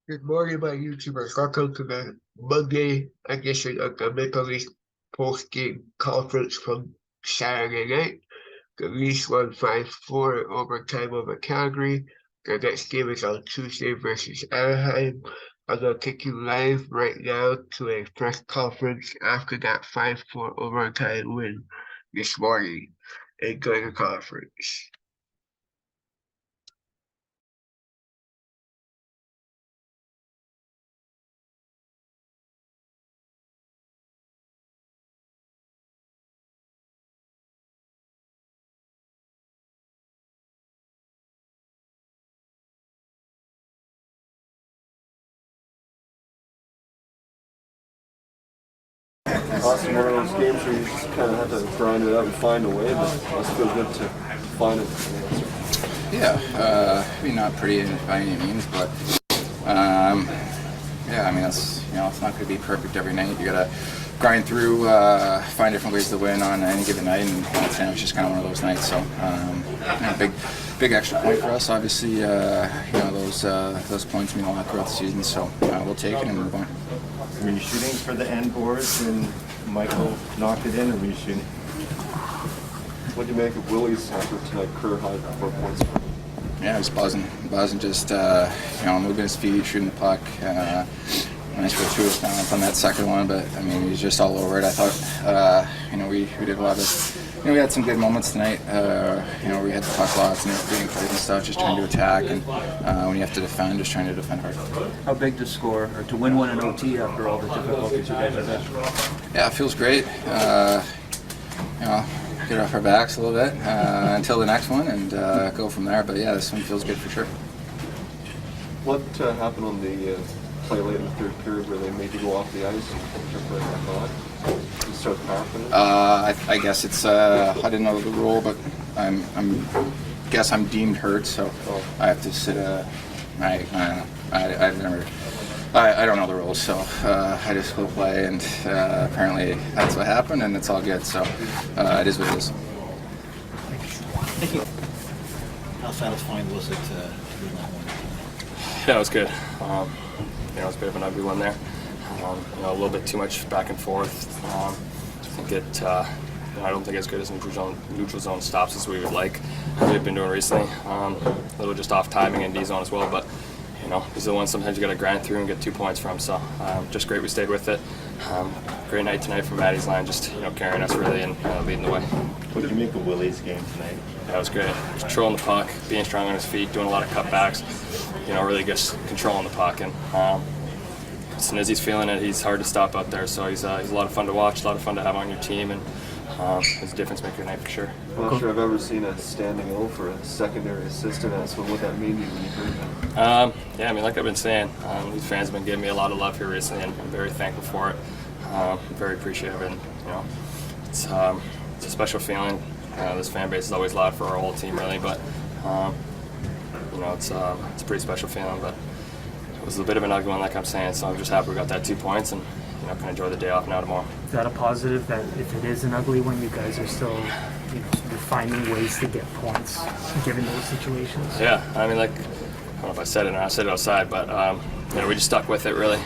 Good morning, my YouTubers. Welcome to the Monday edition of the Mapleleafs post-game conference from Saturday night. The Leafs won 5-4 in overtime over Calgary. The next game is on Tuesday versus Anaheim. I'm going to take you live right now to a press conference after that 5-4 overtime win this morning. Enjoy the conference. Awesome, one of those games where you just kind of have to grind it out and find a way, but it must feel good to find it. Yeah, maybe not pretty by any means, but yeah, I mean that's it's not going to be perfect every night. You got to grind through, find different ways to win on any given night, and tonight was just kind of one of those nights. So, big extra point for us. Obviously, those points mean a lot throughout the season, so we'll take it and move on. Were you shooting for the end boards when Michael knocked it in, or were you shooting? What do you make of Willie's effort tonight, career high 4 points? Yeah, he's buzzing, just moving his feet, shooting the puck. Nice fortuitous balance on that second one, but I mean he's just all over it. I thought we did a lot of we had some good moments tonight. We had the puck loss and beating plays and stuff, just trying to attack, and when you have to defend, just trying to defend hard. How big to score or to win one in OT after all the difficulties you guys have had? Yeah, it feels great. Get off our backs a little bit until the next one and go from there. But yeah, this one feels good for sure. What happened on the play late in the third period where they made you go off the ice and jump right back on? You start powerful? I guess it's I didn't know the rule, but I'm deemed hurt, so I have to sit. I don't know the rules, so I just go play, and apparently that's what happened, and it's all good. So it is what it is. Thank you. How satisfying was it to win that one? Yeah, it was good. It was a bit of an ugly one there. A little bit too much back and forth. I think I don't think as good as neutral zone stops as we would like. We've been doing recently. A little just off timing in D zone as well, but these are the ones sometimes you got to grind through and get 2 points from. So just great we stayed with it. Great night tonight from Maddie's line, just carrying us really and leading the way. What did you make of Willie's game tonight? That was great. Controlling the puck, being strong on his feet, doing a lot of cutbacks. Really just controlling the puck. And as soon as he's feeling it, he's hard to stop out there. So he's a lot of fun to watch, a lot of fun to have on your team, and he's a difference maker tonight for sure. I'm not sure I've ever seen a standing O for a secondary assistant. So what would that mean to you when you heard that? Yeah, I mean, like I've been saying, these fans have been giving me a lot of love here recently, and I'm very thankful for it. I'm very appreciative, and it's a special feeling. This fan base is always loud for our whole team, really, but it's a pretty special feeling. But it was a bit of an ugly one, like I'm saying, so I'm just happy we got that 2 points, and can enjoy the day off now tomorrow. Is that a positive that if it is an ugly one, you guys are still you're finding ways to get points given those situations? Yeah, I mean, I don't know if I said it or I said it outside, but we just stuck with it really.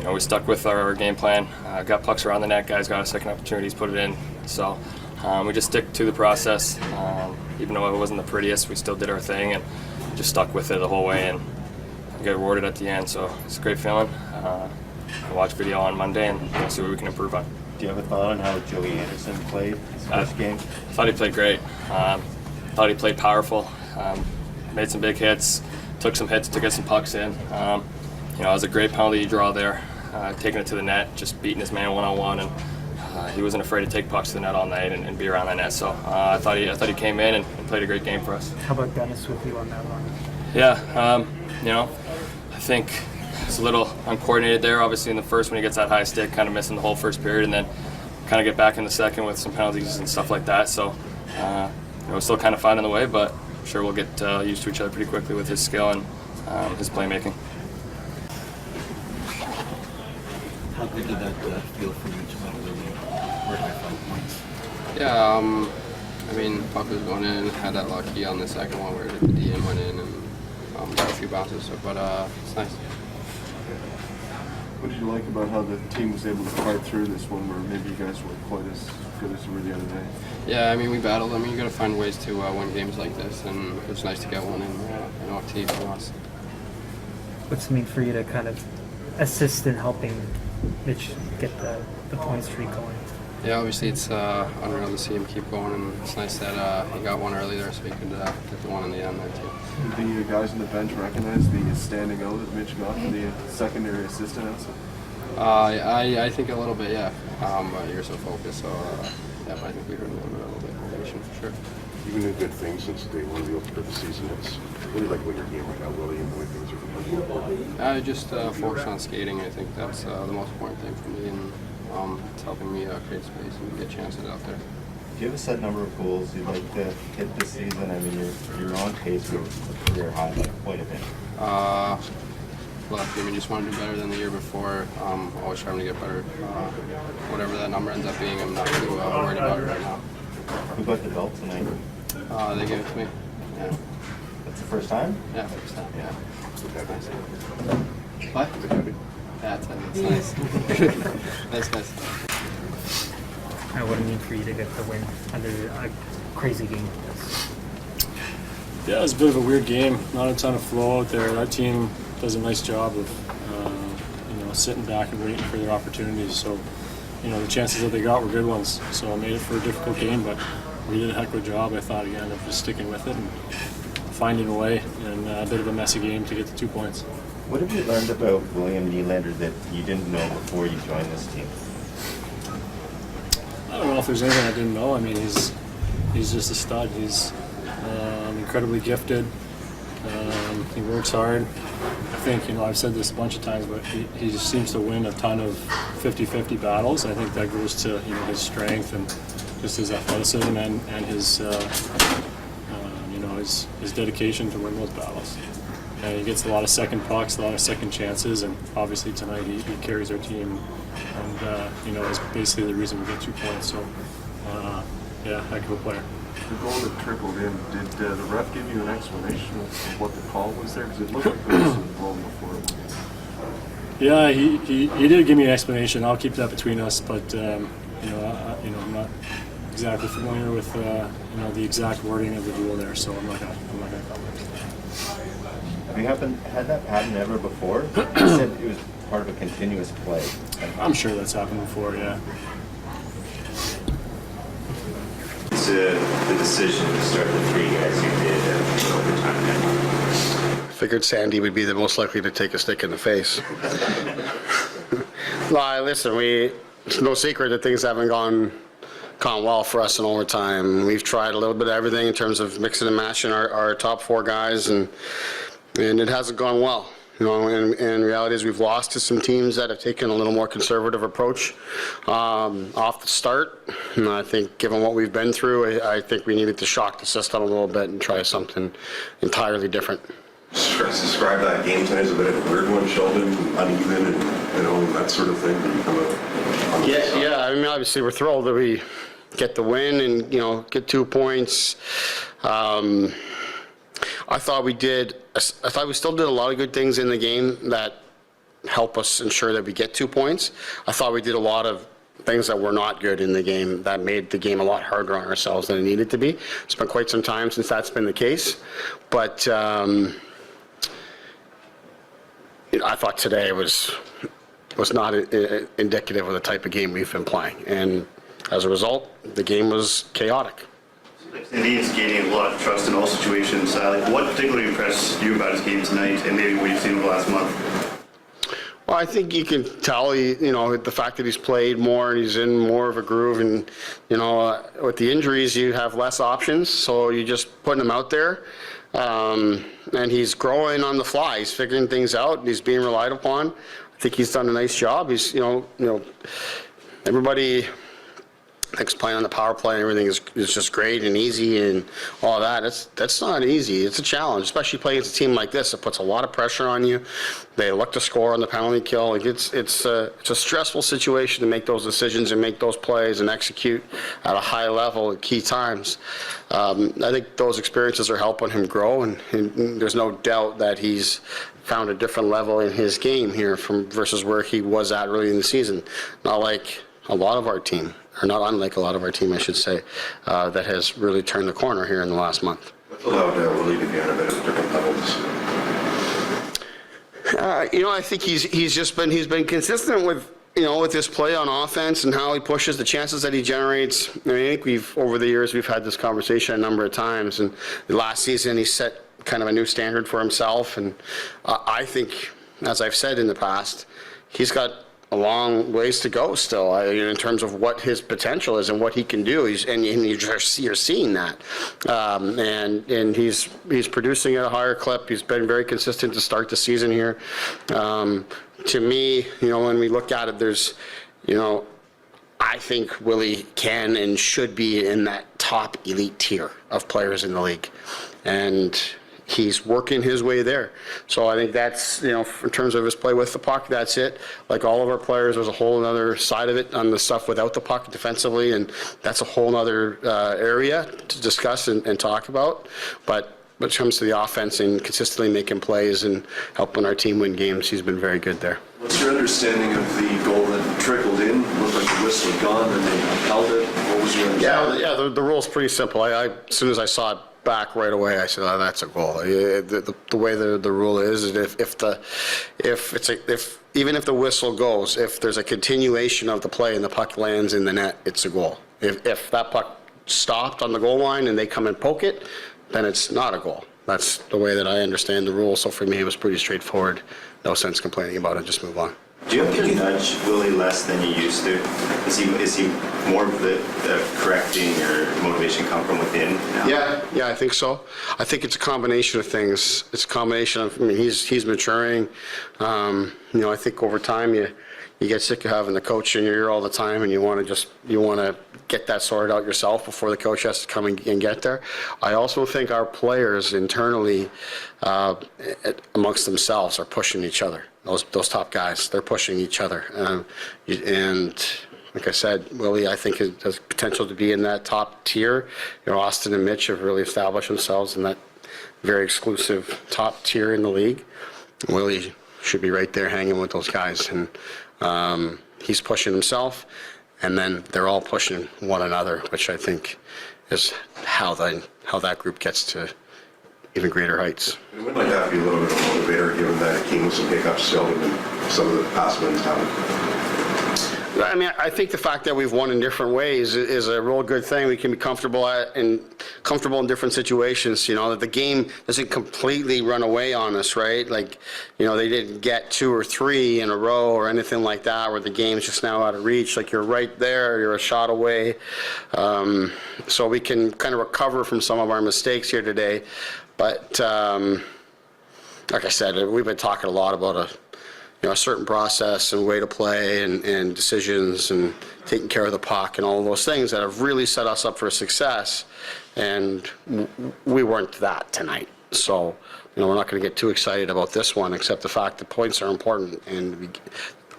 We stuck with our game plan. Got pucks around the net, guys got a second opportunities, put it in. So we just stick to the process. Even though it wasn't the prettiest, we still did our thing and just stuck with it the whole way and get rewarded at the end. So it's a great feeling. We'll watch video on Monday and see what we can improve on. Do you have a thought on how Joey Anderson played his first game? I thought he played great. Thought he played powerful. Made some big hits, took some hits to get some pucks in. It was a great penalty draw there, taking it to the net, just beating his man one-on-one, and he wasn't afraid to take pucks to the net all night and be around the net. So I thought he came in and played a great game for us. How about Dennis with you on that one? Yeah, I think it's a little uncoordinated there. Obviously in the first when he gets that high stick, kind of missing the whole first period, and then kind of get back in the second with some penalties and stuff like that. So it's still kind of finding the way, but I'm sure we'll get used to each other pretty quickly with his skill and his playmaking. How good did that feel for you to really work by 5 points? Yeah, I mean, puck was going in, had that lucky on the second one where the DM went in, and got a few bounces, but it's nice. What did you like about how the team was able to fight through this one where maybe you guys weren't quite as good as you were the other day? Yeah, I mean, we battled. I mean, you got to find ways to win games like this, and it's nice to get one in OT for us. What's it mean for you to kind of assist in helping Mitch get the point streak going? Yeah, obviously it's unreal to see him keep going, and it's nice that he got one early there so he could get the one in the end there too. Did the guys on the bench recognize the standing out that Mitch got for the secondary assistant outside? I think a little bit, yeah. But you're so focused, so yeah, but I think we heard a little bit of motivation for sure. You've been doing good things since day one of the opener of the season. What do you like about your game right now, Willie, and the way things are going? I just focus on skating. I think that's the most important thing for me, and it's helping me create space and get chances out there. Do you have a set number of goals you'd like to hit this season? I mean, you're on pace for a career high by quite a bit. Well, I mean, just want to do better than the year before. Always trying to get better. Whatever that number ends up being, I'm not too worried about it right now. Who got the belt tonight? They gave it to me. Yeah. That's the first time? Yeah, first time. Yeah. It's Nice. What? Yeah, it's nice. That's nice. What do you mean for you to get the win under a crazy game like this? Yeah, it was a bit of a weird game. Not a ton of flow out there. That team does a nice job of, sitting back and waiting for their opportunities. So, the chances that they got were good ones. So it made it for a difficult game, but we did a heck of a job, I thought, again, of just sticking with it and finding a way. And a bit of a messy game to get the 2 points. What have you learned about William Nylander that you didn't know before you joined this team? I don't know if there's anything I didn't know. I mean, he's just a stud. He's incredibly gifted. He works hard. I think, I've said this a bunch of times, but he just seems to win a ton of 50-50 battles. I think that goes to his strength and just his athleticism and his his dedication to win those battles. And he gets a lot of second pucks, a lot of second chances, and obviously tonight he carries our team, and is basically the reason we get 2 points. So, heck of a player. The goal that trickled in, did the ref give you an explanation of what the call was there? Because it looked like it was blown before it went in. Yeah, he did give me an explanation. I'll keep that between us, but I'm not exactly familiar with the exact wording of the rule there, so I'm not gonna comment. Have you had that pattern ever before? You said it was part of a continuous play. I'm sure that's happened before, yeah. The decision to start the 3 guys you did overtime. Figured Sandy would be the most likely to take a stick in the face. Listen, it's no secret that things haven't gone well for us in overtime. We've tried a little bit of everything in terms of mixing and matching our top 4 guys, and it hasn't gone well. And reality is we've lost to some teams that have taken a little more conservative approach off the start. And I think given what we've been through, I think we needed to shock the system a little bit and try something entirely different. Describe that game tonight as a bit of a weird one, Sheldon, uneven, and that sort of thing. That you come out. Yeah. I mean, obviously we're thrilled that we get the win and get 2 points. I thought we still did a lot of good things in the game that help us ensure that we get 2 points. I thought we did a lot of things that were not good in the game that made the game a lot harder on ourselves than it needed to be. It's been quite some time since that's been the case, but I thought today was not indicative of the type of game we've been playing, and as a result, the game was chaotic. He's gaining a lot of trust in all situations. What particularly impressed you about his game tonight, and maybe what you've seen in the last month? Well, I think you can tell, the fact that he's played more and he's in more of a groove, and, with the injuries, you have less options, so you're just putting him out there. And he's growing on the fly. He's figuring things out, and he's being relied upon. I think he's done a nice job. He's, everybody thinks playing on the power play and everything is just great and easy and all that. That's not easy. It's a challenge, especially playing against a team like this. It puts a lot of pressure on you. They look to score on the penalty kill. Like it's a stressful situation to make those decisions and make those plays and execute at a high level at key times. I think those experiences are helping him grow, and there's no doubt that he's found a different level in his game here versus where he was at early in the season. Not like a lot of our team, or not unlike a lot of our team, I should say, that has really turned the corner here in the last month. What's allowed Willie to be on a bit of different levels? I think he's been consistent with his play on offense and how he pushes the chances that he generates. I think over the years we've had this conversation a number of times, and last season he set kind of a new standard for himself, and I think, as I've said in the past, he's got a long ways to go still in terms of what his potential is and what he can do. You're seeing that, and he's producing at a higher clip. He's been very consistent to start the season here. To me, when we look at it, there's, I think Willie can and should be in that top elite tier of players in the league, and he's working his way there. So I think that's, in terms of his play with the puck, that's it. Like all of our players, there's a whole other side of it on the stuff without the puck defensively, and that's a whole other area to discuss and talk about. But when it comes to the offense and consistently making plays and helping our team win games, he's been very good there. What's your understanding of the goal that trickled in? Looked like the whistle had gone and they upheld it. What was your understanding? Yeah, the rule's pretty simple. As soon as I saw it back right away, I said, "Oh, that's a goal." The way the rule is even if the whistle goes, if there's a continuation of the play and the puck lands in the net, it's a goal. If that puck stopped on the goal line and they come and poke it, then it's not a goal. That's the way that I understand the rule. So for me, it was pretty straightforward. No sense complaining about it. Just move on. Do you have to nudge Willie less than you used to? Is he more of the correcting or motivation come from within now? Yeah, I think so. I think it's a combination of things. It's a combination of, he's maturing. I think over time you get sick of having the coach in your ear all the time, and you want to get that sorted out yourself before the coach has to come and get there. I also think our players internally, amongst themselves, are pushing each other. Those top guys, they're pushing each other. And like I said, Willie, I think, has potential to be in that top tier. Austin and Mitch have really established themselves in that very exclusive top tier in the league. Willie should be right there hanging with those guys. And he's pushing himself, and then they're all pushing one another, which I think is how that group gets to even greater heights. It would like that be a little bit of a motivator, given that it came with some hiccups still, and some of the past wins haven't. I think the fact that we've won in different ways is a real good thing. We can be comfortable in different situations. That the game doesn't completely run away on us, right? Like, they didn't get 2 or 3 in a row or anything like that, where the game's just now out of reach. Like, you're right there, you're a shot away. So we can kind of recover from some of our mistakes here today. But like I said, we've been talking a lot about a certain process and way to play and decisions and taking care of the puck and all of those things that have really set us up for success. And we weren't that tonight. So, we're not going to get too excited about this one, except the fact that points are important. And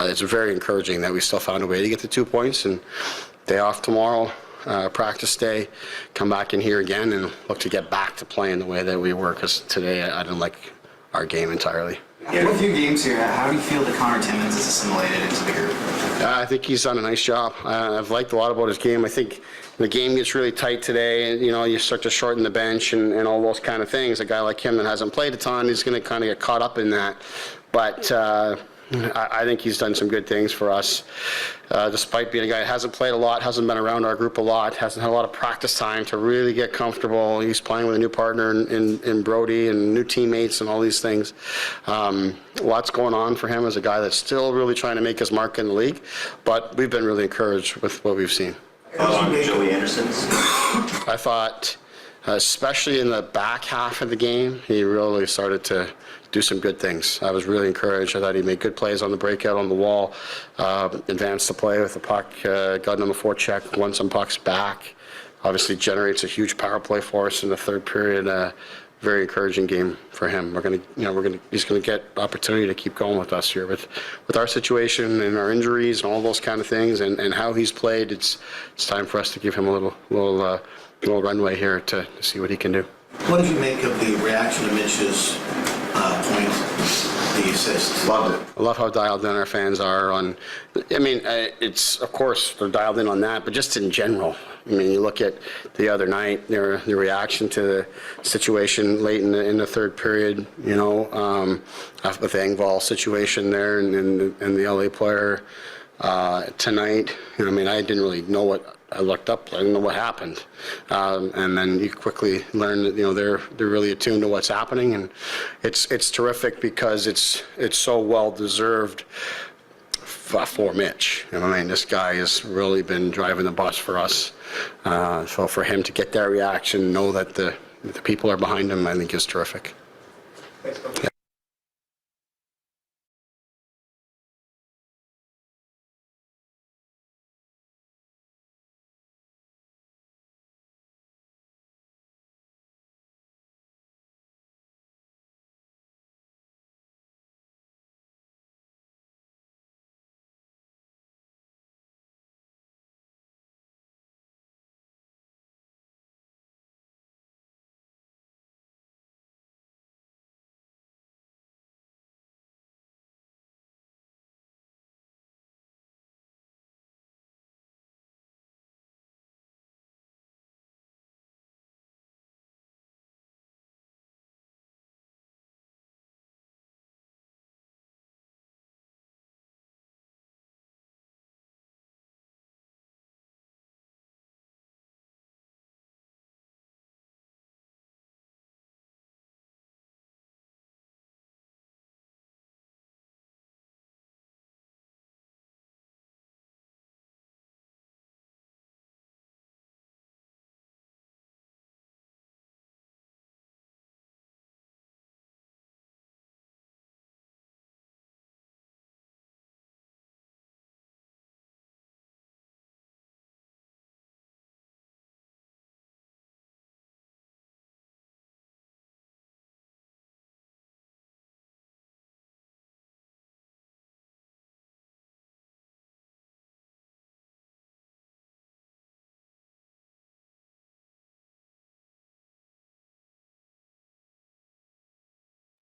it's very encouraging that we still found a way to get the 2 points. And day off tomorrow, practice day, come back in here again and look to get back to playing the way that we were, because today I didn't like our game entirely. In a few games here, how do you feel that Connor Timmins is assimilated into the group? I think he's done a nice job. I've liked a lot about his game. I think the game gets really tight today, and you start to shorten the bench and all those kind of things. A guy like him that hasn't played a ton, he's going to kind of get caught up in that. But I think he's done some good things for us, despite being a guy that hasn't played a lot, hasn't been around our group a lot, hasn't had a lot of practice time to really get comfortable. He's playing with a new partner in Brody and new teammates and all these things. Lots going on for him as a guy that's still really trying to make his mark in the league, but we've been really encouraged with what we've seen. Joey Anderson's? I thought especially in the back half of the game, he really started to do some good things. I was really encouraged. I thought he made good plays on the breakout on the wall, advanced the play with the puck, got on the forecheck, won some pucks back. Obviously generates a huge power play for us in the third period. Very encouraging game for him. He's gonna get opportunity to keep going with us here with our situation and our injuries and all those kind of things and how he's played. It's time for us to give him a little runway here to see what he can do. What did you make of the reaction to Mitch's point, the assist? Loved it. I love how dialed in our fans are on. I mean, it's of course they're dialed in on that, but just in general. I mean, you look at the other night, their reaction to the situation late in the third period. You know, with the Engvall situation there and the LA player tonight. I mean, I didn't really know what. I looked up. I didn't know what happened, and then you quickly learn that they're really attuned to what's happening, and it's terrific because it's so well deserved for Mitch. I mean, this guy has really been driving the bus for us. So for him to get that reaction, know that the people are behind him, I think is terrific.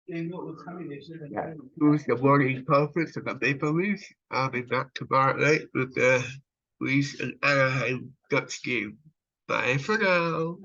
Yeah. Who's the morning conference of the Mapleleafs? I'll be back tomorrow night with the Leafs and Anaheim Ducks game. Bye for now.